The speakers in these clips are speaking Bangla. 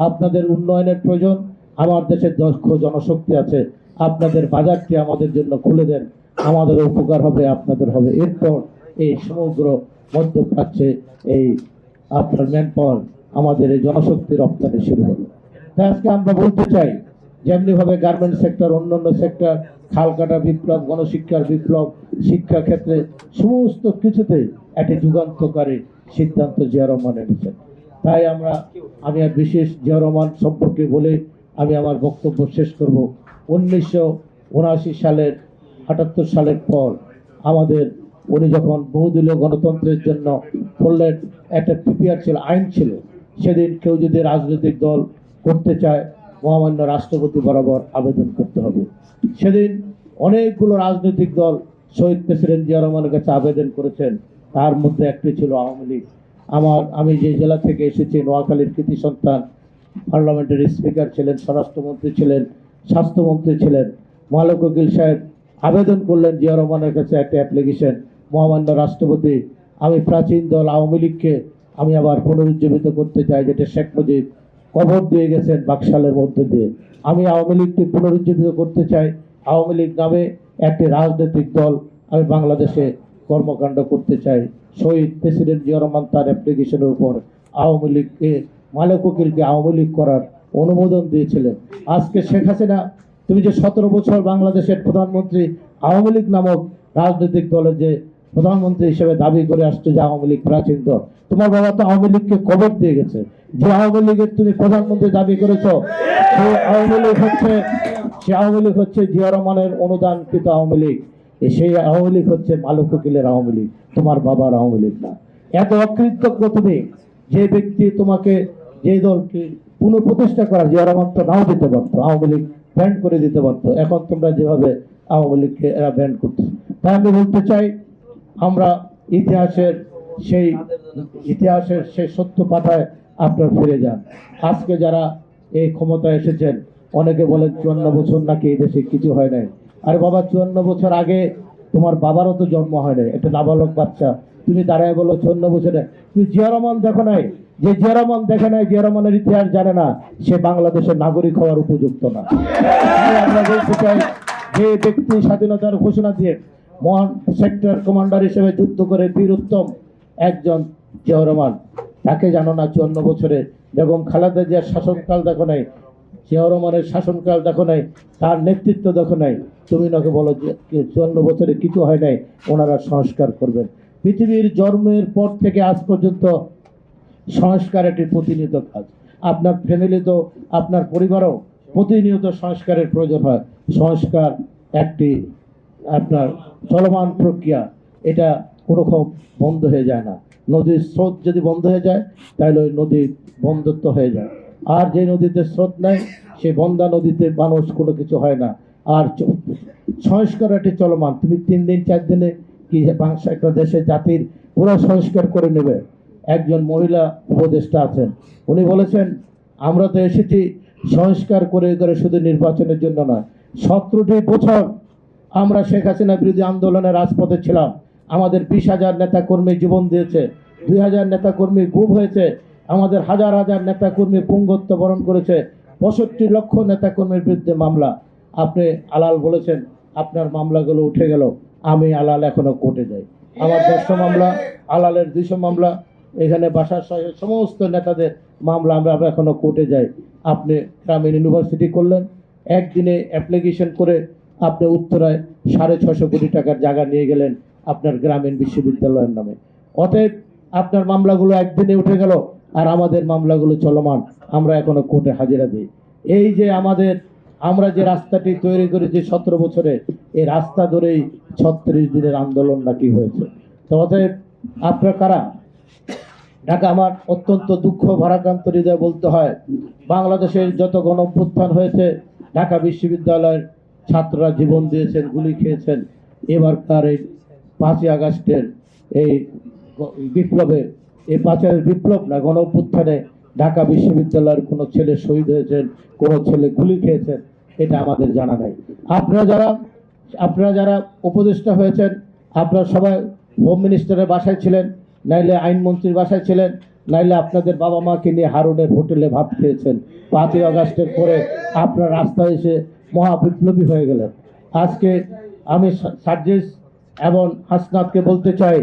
আপনাদের উন্নয়নের প্রয়োজন। আমার দেশের দক্ষ জনশক্তি আছে, আপনাদের বাজারটি আমাদের জন্য খুলে দেন, আমাদের উপকার হবে, আপনাদের হবে। এরপর এই সমগ্র মধ্যপ্রাচ্যে এই আপনার ম্যান পাওয়ার আমাদের এই জনশক্তি রপ্তানি শুরু হবে। তাই আজকে আমরা বলতে চাই, যেমনিভাবে গার্মেন্ট সেক্টর, অন্যান্য সেক্টর, খাল কাটা বিপ্লব, গণশিক্ষার বিপ্লব, শিক্ষা ক্ষেত্রে সমস্ত কিছুতে একটি যুগান্তকারী সিদ্ধান্ত জিয়া রহমান এনেছেন। তাই আমি আর বিশেষ জিয়া রহমান সম্পর্কে বলে আমি আমার বক্তব্য শেষ করব। 1979 সালের 78 সালের পর আমাদের উনি যখন বহুদলীয় গণতন্ত্রের জন্য বললেন, একটা পিপিআর ছিল, আইন ছিল, সেদিন কেউ যদি রাজনৈতিক দল করতে চায় মহামান্য রাষ্ট্রপতি বরাবর আবেদন করতে হবে। সেদিন অনেকগুলো রাজনৈতিক দল শহীদ প্রেসিডেন্ট জিয়া রহমানের কাছে আবেদন করেছেন, তার মধ্যে একটি ছিল আওয়ামী লীগ। আমি যে জেলা থেকে এসেছি, নোয়াখালীর কৃতি সন্তান, পার্লামেন্টের স্পিকার ছিলেন, স্বরাষ্ট্রমন্ত্রী ছিলেন, স্বাস্থ্যমন্ত্রী ছিলেন, মালেক উকিল সাহেব আবেদন করলেন জিয়া রহমানের কাছে একটা অ্যাপ্লিকেশন, মহামান্য রাষ্ট্রপতি, আমি প্রাচীন দল আওয়ামী লীগকে আমি আবার পুনরুজ্জীবিত করতে চাই, যেটা শেখ মুজিব কবর দিয়ে গেছেন বাকশালের মধ্যে দিয়ে। আমি আওয়ামী লীগকে পুনরুজ্জীবিত করতে চাই, আওয়ামী লীগ নামে একটি রাজনৈতিক দল আমি বাংলাদেশে কর্মকাণ্ড করতে চাই। শহীদ প্রেসিডেন্ট জিয়া রহমান তার অ্যাপ্লিকেশনের উপর আওয়ামী লীগকে, মালেক উকিলকে আওয়ামী লীগ করার অনুমোদন দিয়েছিলেন। আজকে শেখ হাসিনা, তুমি যে 17 বছর বাংলাদেশের প্রধানমন্ত্রী, আওয়ামী লীগ নামক রাজনৈতিক দলের যে প্রধানমন্ত্রী হিসেবে দাবি করে আসছে যে আওয়ামী লীগ প্রাচীন দল, তোমার বাবা তো আওয়ামী লীগকে কবর দিয়ে গেছে। যে আওয়ামী লীগের তুমি প্রধানমন্ত্রী দাবি করেছো, সেই আওয়ামী লীগ হচ্ছে জিয়া রহমানের অনুদানকৃত আওয়ামী লীগ। সেই আওয়ামী লীগ হচ্ছে মালেক উকিলের আওয়ামী লীগ, তোমার বাবার আওয়ামী লীগ না। এত অকৃতজ্ঞ তুমি। যে ব্যক্তি তোমাকে, যে দলকে পুনঃপ্রতিষ্ঠা করার, জিয়া রহমান তো নাও দিতে পারতো, আওয়ামী লীগ ব্যান্ড করে দিতে পারতো। এখন তোমরা যেভাবে আওয়ামী লীগকে এরা ব্যান্ড করছে, তাই আমি বলতে চাই, আমরা ইতিহাসের সেই সত্য পাতায় আপনার ফিরে যান। আজকে যারা এই ক্ষমতায় এসেছেন, অনেকে বলেন 54 বছর নাকি এই দেশে কিছু হয় নাই। আরে বাবা, 54 বছর আগে তোমার বাবারও তো জন্ম হয় নাই, একটা নাবালক বাচ্চা। তুমি দাঁড়ায় বলো 54 বছরে তুমি জিয়া রহমান দেখো নাই। যে জিয়া রহমান দেখে নাই, জিয়া রহমানের ইতিহাস জানে না, সে বাংলাদেশের নাগরিক হওয়ার উপযুক্ত না। আমরা বলতে চাই, যে ব্যক্তি স্বাধীনতার ঘোষণা দিয়ে মহান সেক্টর কমান্ডার হিসেবে যুদ্ধ করে বীরোত্তম একজন জিয়া রহমান, তাকে জানো না? 54 বছরে বেগম খালেদা জিয়ার শাসনকাল দেখো নাই, জিয়া রহমানের শাসনকাল দেখো নাই, তার নেতৃত্ব দেখো নাই। তুমি নাকি বলো যে 54 বছরে কিছু হয় নাই, ওনারা সংস্কার করবেন। পৃথিবীর জন্মের পর থেকে আজ পর্যন্ত সংস্কার একটি প্রতিনিয়ত কাজ। আপনার ফ্যামিলি তো, আপনার পরিবারও প্রতিনিয়ত সংস্কারের প্রয়োজন হয়। সংস্কার একটি আপনার চলমান প্রক্রিয়া, এটা কোনোরকম বন্ধ হয়ে যায় না। নদীর স্রোত যদি বন্ধ হয়ে যায়, তাহলে ওই নদী বন্ধত্ব হয়ে যায়। আর যে নদীতে স্রোত নেই, সে বন্ধা নদীতে মানুষ কোনো কিছু হয় না। আর সংস্কার একটি চলমান। তুমি 3 দিন 4 দিনে কি একটা দেশের জাতির পুরো সংস্কার করে নেবে? একজন মহিলা উপদেষ্টা আছেন, উনি বলেছেন, আমরা তো এসেছি সংস্কার করে করে শুধু নির্বাচনের জন্য নয়। 17টি বছর আমরা শেখ হাসিনা বিরোধী আন্দোলনের রাজপথে ছিলাম। আমাদের 20,000 নেতা কর্মী জীবন দিয়েছে, 2,000 নেতা কর্মী গুম হয়েছে, আমাদের হাজার হাজার নেতা কর্মী পুঙ্গত্ব বরণ করেছে, 65 লক্ষ নেতা কর্মীর বিরুদ্ধে মামলা। আপনি আলাল বলেছেন আপনার মামলাগুলো উঠে গেল, আমি আলাল এখনো কোর্টে যাই। আমার 100 মামলা, আলালের 200 মামলা, এখানে বাসার সমস্ত নেতাদের মামলা আমরা এখনো কোর্টে যাই। আপনি গ্রামীণ ইউনিভার্সিটি করলেন, একদিনে অ্যাপ্লিকেশন করে আপনি উত্তরায় 650 কোটি টাকার জায়গা নিয়ে গেলেন আপনার গ্রামীণ বিশ্ববিদ্যালয়ের নামে। অতএব আপনার মামলাগুলো একদিনে উঠে গেল, আর আমাদের মামলাগুলো চলমান, আমরা এখনো কোর্টে হাজিরা দিই। এই যে আমরা যে রাস্তাটি তৈরি করেছি 17 বছরে, এই রাস্তা ধরেই 36 দিনের আন্দোলন নাকি হয়েছে। তো অতএব আপনার কারা? ঢাকা, আমার অত্যন্ত দুঃখ ভারাক্রান্ত হৃদয় বলতে হয়, বাংলাদেশের যত গণ অভ্যুত্থান হয়েছে, ঢাকা বিশ্ববিদ্যালয়ের ছাত্ররা জীবন দিয়েছেন, গুলি খেয়েছেন। এবারকার এই 5ই আগস্টের এই বিপ্লবে, এই 5 বিপ্লব না, গণ অভ্যুত্থানে ঢাকা বিশ্ববিদ্যালয়ের কোনো ছেলে শহীদ হয়েছেন, কোনো ছেলে গুলি খেয়েছেন, এটা আমাদের জানা নাই। আপনারা যারা উপদেষ্টা হয়েছেন, আপনারা সবাই হোম মিনিস্টারের বাসায় ছিলেন, নাইলে আইনমন্ত্রীর বাসায় ছিলেন, নাইলে আপনাদের বাবা মাকে নিয়ে হারুনের হোটেলে ভাত খেয়েছেন। 5ই আগস্টের পরে আপনার রাস্তায় এসে মহাবিপ্লবী হয়ে গেলেন। আজকে আমি সার্জিস এবং হাসনাতকে বলতে চাই,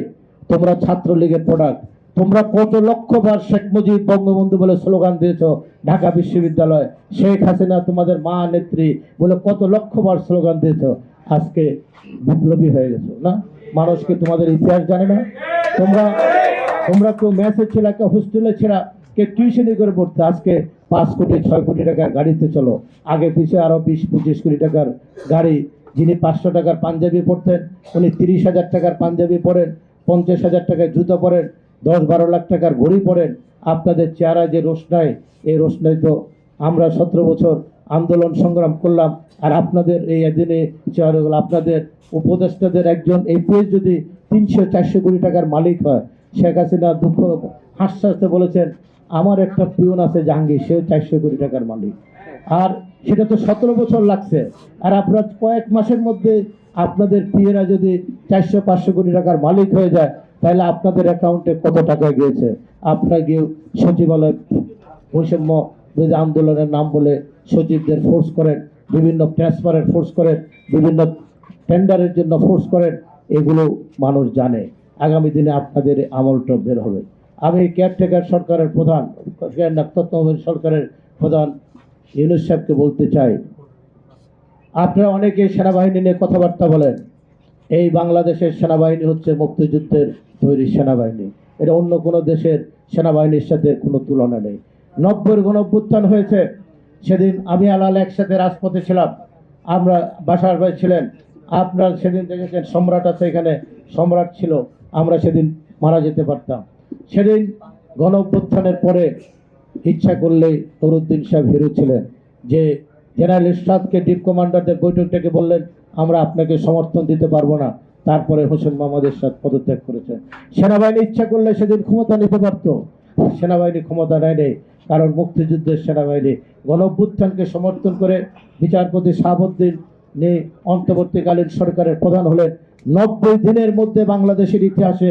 তোমরা ছাত্রলীগের প্রোডাক্ট। তোমরা কত লক্ষবার শেখ মুজিব বঙ্গবন্ধু বলে স্লোগান দিয়েছ ঢাকা বিশ্ববিদ্যালয়, শেখ হাসিনা তোমাদের মা নেত্রী বলে কত লক্ষবার স্লোগান দিয়েছ। আজকে বিপ্লবী হয়ে গেছো না? মানুষকে তোমাদের ইতিহাস জানে না। তোমরা তোমরা কেউ মেসে ছিল, কেউ হোস্টেলে ছিল, কেউ টিউশনি করে পড়তে। আজকে 5 কোটি 6 কোটি টাকার গাড়িতে চলো। আগে পিছিয়ে আরো 20-25 কোটি টাকার গাড়ি। যিনি 500 টাকার পাঞ্জাবি পরতেন উনি 30,000 টাকার পাঞ্জাবি পরেন, 50,000 টাকার জুতো পরেন, 10-12 লাখ টাকার ঘড়ি পরেন। আপনাদের চেহারায় যে রোশনাই, এই রোশনাই তো আমরা 17 বছর আন্দোলন সংগ্রাম করলাম। আর আপনাদের এই দিনে চেহারাগুলো, আপনাদের উপদেষ্টাদের একজন এপিএস যদি 300-400 কোটি টাকার মালিক হয়, শেখ হাসিনা দুঃখ হাসতে হাসতে বলেছেন আমার একটা পিয়ন আছে জাহাঙ্গীর, সেও 400 কোটি টাকার মালিক। আর সেটা তো 17 বছর লাগছে। আর আপনার কয়েক মাসের মধ্যে আপনাদের পিএরা যদি 400-500 কোটি টাকার মালিক হয়ে যায়, তাহলে আপনাদের অ্যাকাউন্টে কত টাকা গিয়েছে? আপনারা গিয়ে সচিবালয় বৈষম্য বিরোধী আন্দোলনের নাম বলে সচিবদের ফোর্স করেন, বিভিন্ন ট্রান্সফারের ফোর্স করেন, বিভিন্ন টেন্ডারের জন্য ফোর্স করেন। এগুলো মানুষ জানে। আগামী দিনে আপনাদের আমলটা বের হবে। আমি কেয়ারটেকার সরকারের প্রধান, তত্ত্বাবধায়ক সরকারের প্রধান ইউনূস সাহেবকে বলতে চাই, আপনারা অনেকে সেনাবাহিনী নিয়ে কথাবার্তা বলেন। এই বাংলাদেশের সেনাবাহিনী হচ্ছে মুক্তিযুদ্ধের তৈরি সেনাবাহিনী। এটা অন্য কোনো দেশের সেনাবাহিনীর সাথে কোনো তুলনা নেই। 90-এর গণঅভ্যুত্থান হয়েছে, সেদিন আমি আলাল একসাথে রাজপথে ছিলাম, আমরা বাসার ভাই ছিলেন। আপনারা সেদিন দেখেছেন সম্রাট আছে এখানে, সম্রাট ছিল। আমরা সেদিন মারা যেতে পারতাম। সেদিন গণঅভ্যুত্থানের পরে ইচ্ছা করলেই নুরুদ্দিন সাহেব হিরো ছিলেন, যে জেনারেল ইরশাদকে ডিপ কমান্ডারদের বৈঠক থেকে বললেন আমরা আপনাকে সমর্থন দিতে পারবো না। তারপরে হোসেন মোহাম্মদ এরশাদ পদত্যাগ করেছেন। সেনাবাহিনী ইচ্ছা করলে সেদিন ক্ষমতা নিতে পারতো, সেনাবাহিনী ক্ষমতা নেয়, কারণ মুক্তিযুদ্ধের সেনাবাহিনী গণঅভ্যুত্থানকে সমর্থন করে বিচারপতি শাহাবুদ্দিন নিয়ে অন্তর্বর্তীকালীন সরকারের প্রধান হলেন। 90 দিনের মধ্যে বাংলাদেশের ইতিহাসে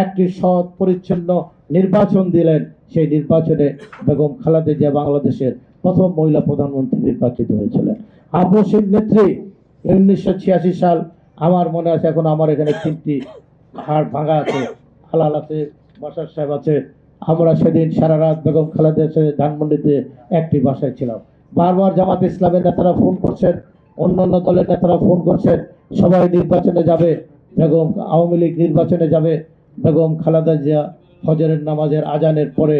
একটি সৎ পরিচ্ছন্ন নির্বাচন দিলেন। সেই নির্বাচনে বেগম খালেদা জিয়া বাংলাদেশের প্রথম মহিলা প্রধানমন্ত্রী নির্বাচিত হয়েছিলেন। আপসীর নেত্রী 1986 সাল, আমার মনে আছে এখন, আমার এখানে 3টি হাড় ভাঙা আছে, হালাল আছে, বাসার সাহেব আছে। আমরা সেদিন সারা রাত বেগম খালেদার সাথে ধানমন্ডিতে একটি বাসায় ছিলাম। বারবার জামাত ইসলামের নেতারা ফোন করছেন, অন্যান্য দলের নেতারা ফোন করছেন, সবাই নির্বাচনে যাবে, বেগম আওয়ামী লীগ নির্বাচনে যাবে। বেগম খালেদা জিয়া ফজরের নামাজের আজানের পরে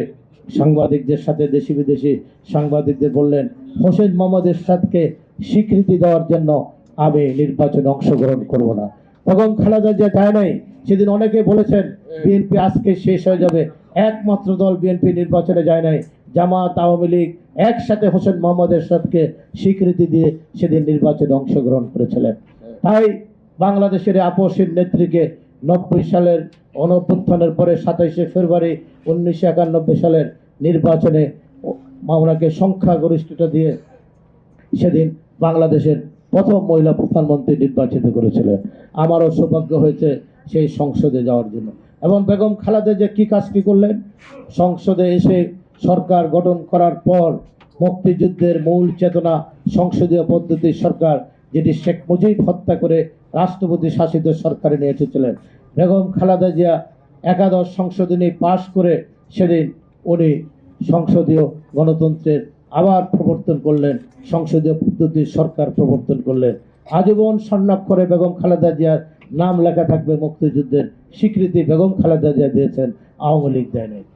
সাংবাদিকদের সাথে, দেশি বিদেশি সাংবাদিকদের বললেন হোসেন মোহাম্মদ এরশাদকে স্বীকৃতি দেওয়ার জন্য আমি নির্বাচনে অংশগ্রহণ করব না। বেগম খালেদা জিয়া যায় নাই। সেদিন অনেকে বলেছেন বিএনপি আজকে শেষ হয়ে যাবে। একমাত্র দল বিএনপি নির্বাচনে যায় নাই, জামাত আওয়ামী লীগ একসাথে হোসেন মোহাম্মদ এরশাদকে স্বীকৃতি দিয়ে সেদিন নির্বাচনে অংশগ্রহণ করেছিলেন। তাই বাংলাদেশের আপসীর নেত্রীকে 90 সালের গণঅভ্যুত্থানের পরে 27শে ফেব্রুয়ারি 1991 সালের নির্বাচনে ওনাকে সংখ্যাগরিষ্ঠতা দিয়ে সেদিন বাংলাদেশের প্রথম মহিলা প্রধানমন্ত্রী নির্বাচিত করেছিলেন। আমারও সৌভাগ্য হয়েছে সেই সংসদে যাওয়ার জন্য। এবং বেগম খালেদা যে কী কাজটি করলেন, সংসদে এসে সরকার গঠন করার পর মুক্তিযুদ্ধের মূল চেতনা সংসদীয় পদ্ধতির সরকার, যেটি শেখ মুজিব হত্যা করে রাষ্ট্রপতি শাসিত সরকারে নিয়ে এসেছিলেন, বেগম খালেদা জিয়া একাদশ সংশোধনী পাশ করে সেদিন উনি সংসদীয় গণতন্ত্রের আবার প্রবর্তন করলেন, সংসদীয় পদ্ধতির সরকার প্রবর্তন করলেন। আজীবন স্বর্ণাক্ষরে বেগম খালেদা জিয়ার নাম লেখা থাকবে। মুক্তিযুদ্ধের স্বীকৃতি বেগম খালেদা জিয়া দিয়েছেন, আওয়ামী লীগ দেয়নি।